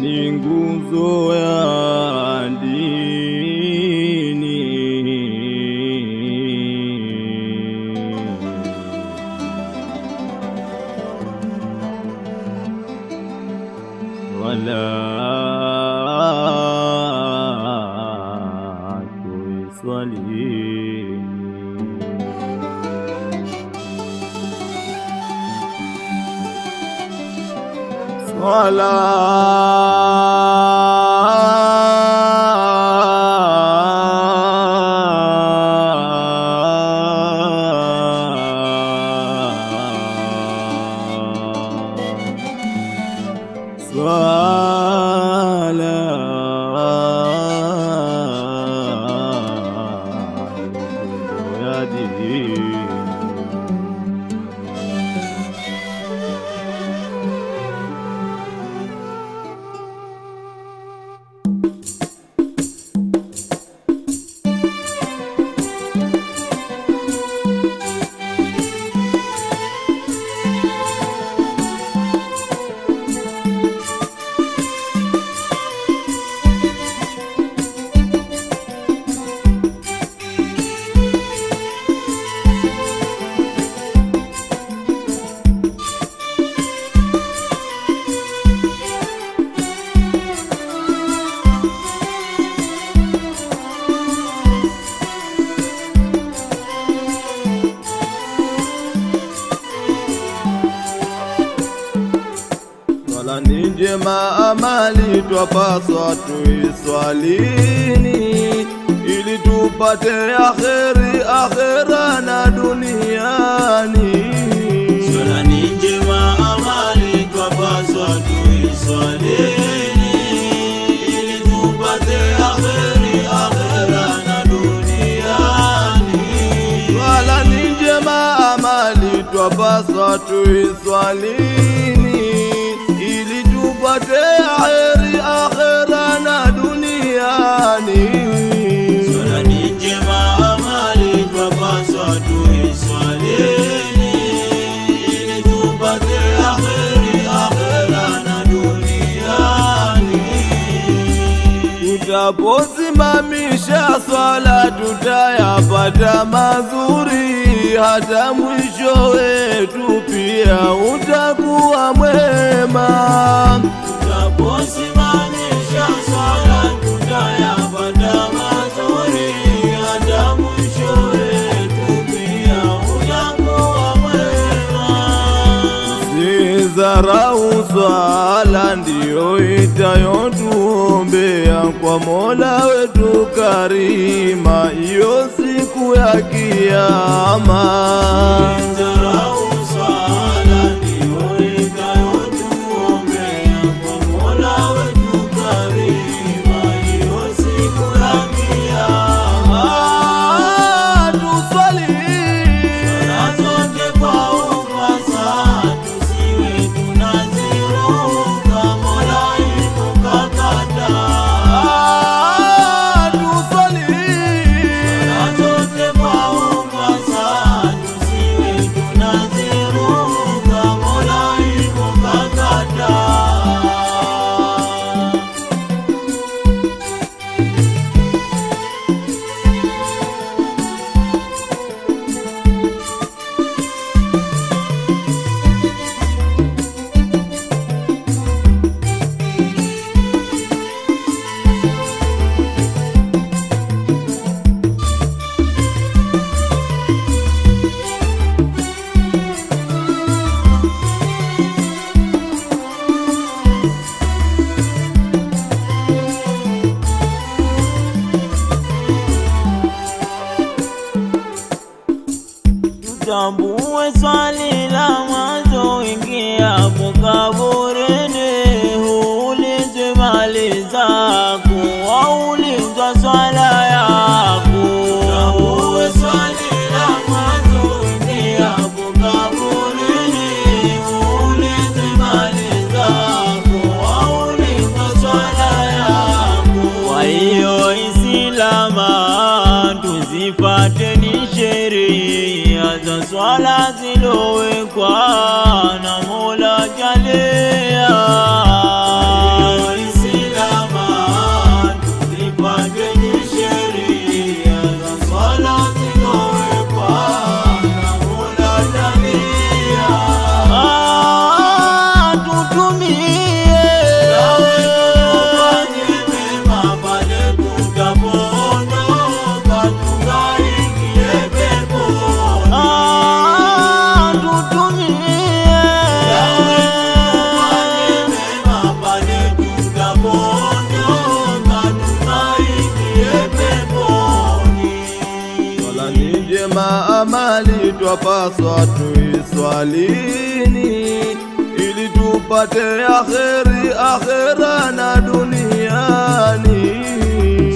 ni nguzo ya dini. Wala tuiswalini. Swala ni njema, amali twapaswa tuiswalini, ili tupate akheri, akhera na duniani. Swala ni njema, amali twapaswa tuiswalini, ili tupate akheri, akhera na duniani. Swala ni njema, amali twapaswa tuiswalini, ili tupate akheri, akhera na duniani. Swala ni njema, amali twapaswa tuiswalini, ili tupate akheri, akhera na duniani. Tutaposimamisha swala tutayapata mazuri, hata mwisho wetu pia utakuwa mwema. Tutaposimamisha swala tutayapata mazuri, hata mwisho wetu pia utakuwa mwema. Usidharau swala, ndiyo itayotuombea kwa Mola wetu karima, iyo siku ya kiyama. Usidharau swala, ndiyo itayotuombea kwa Mola wetu karima, iyo siku ya kiyama. Tuswali Swala zote kwa ufasaha, tusiwe tunaziruka, Mola ikukakataa. tuswali Swala zote kwa ufasaha, tusiwe tunaziruka, Mola ikukakataa. Tambue swali la mwanzo, ingiapo kaburini, huulizwi mali zako, waulizwa swala yako. Tambue swali la mwanzo, ingiapo kaburini, huulizwi mali zako, waulizwa swala yako. Kwa hiyo Islama tuzifuateni sheria za swala zilowekwa na Mola jalia. amali twapaswa tuiswalini, ili tupate akheri akhera na duniani.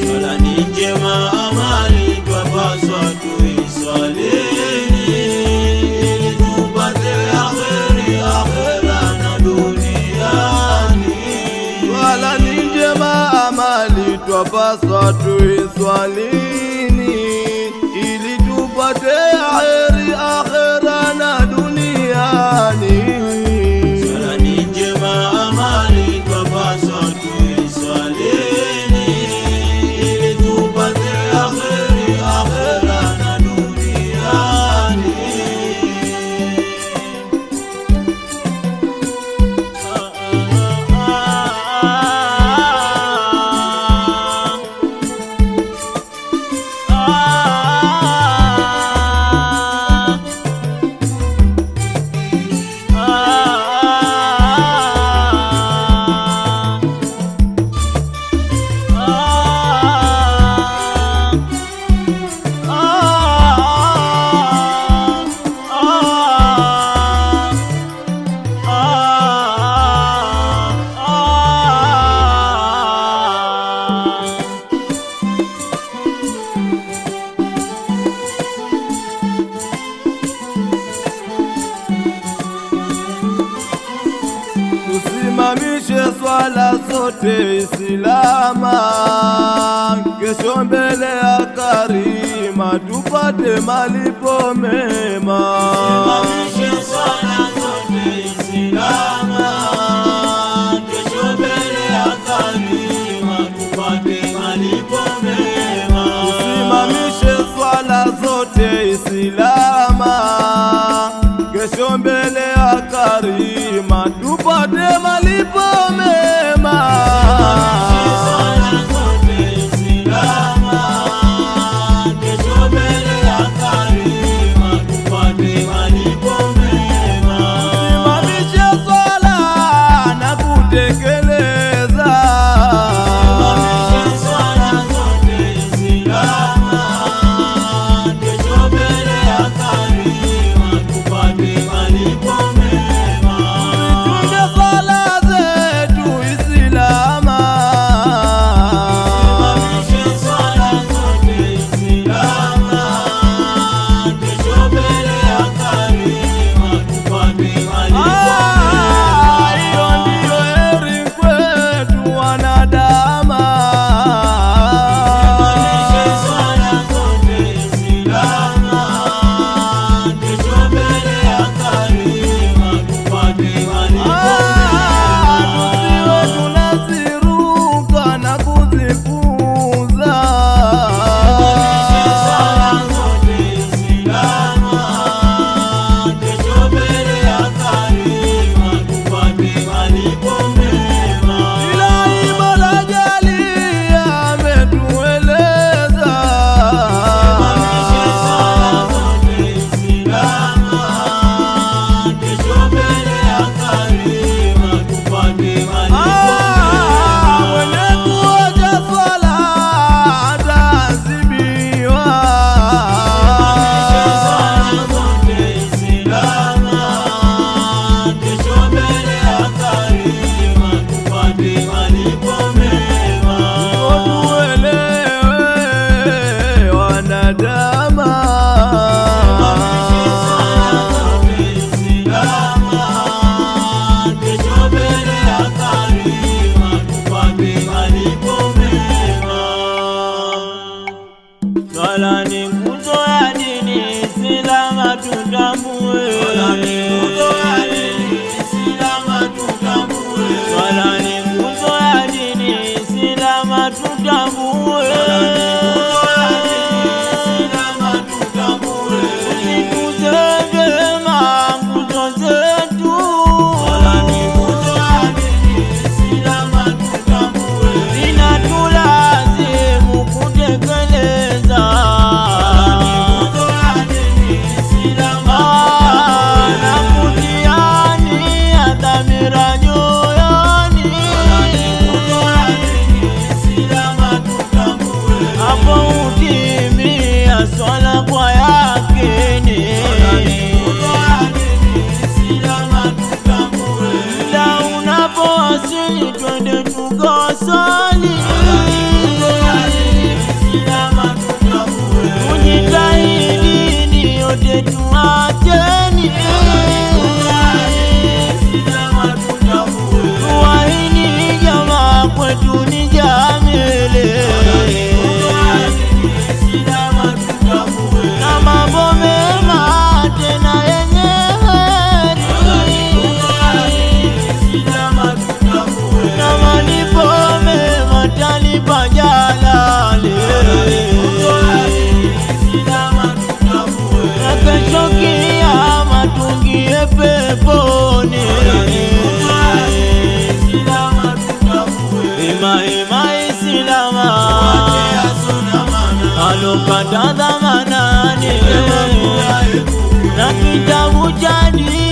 Swala ni njema, amali twapaswa tuiswalini, ili tupate akheri akhera na duniani. Swala ni njema, amali twapaswa tuiswalini, ili tupate akheri akhera na duniani. Swala ni njema, amali twapaswa tuiswalini, ili tupate akheri akhera na duniani. Tusimamishe swala zote Islama, kesho mbele ya Karima tupate malipo mema. Tusimamishe swala zote Islama, kesho mbele ya Karima tupate malipo mema. Tusimamishe swala zote Islama, kesho mbele ya Karima tupate malipo mema. Tunge swala asili twende tukasali. Mujitahidi yote tuacheni. Tuwahini jamaa kwetu ni jamele. Na mambo mema tena yenye heri. Na malipo mema talipa jalali. Na kesho kiyama tuingie peponi. Ima Islama alokata dhamanani na kitabu cha dini.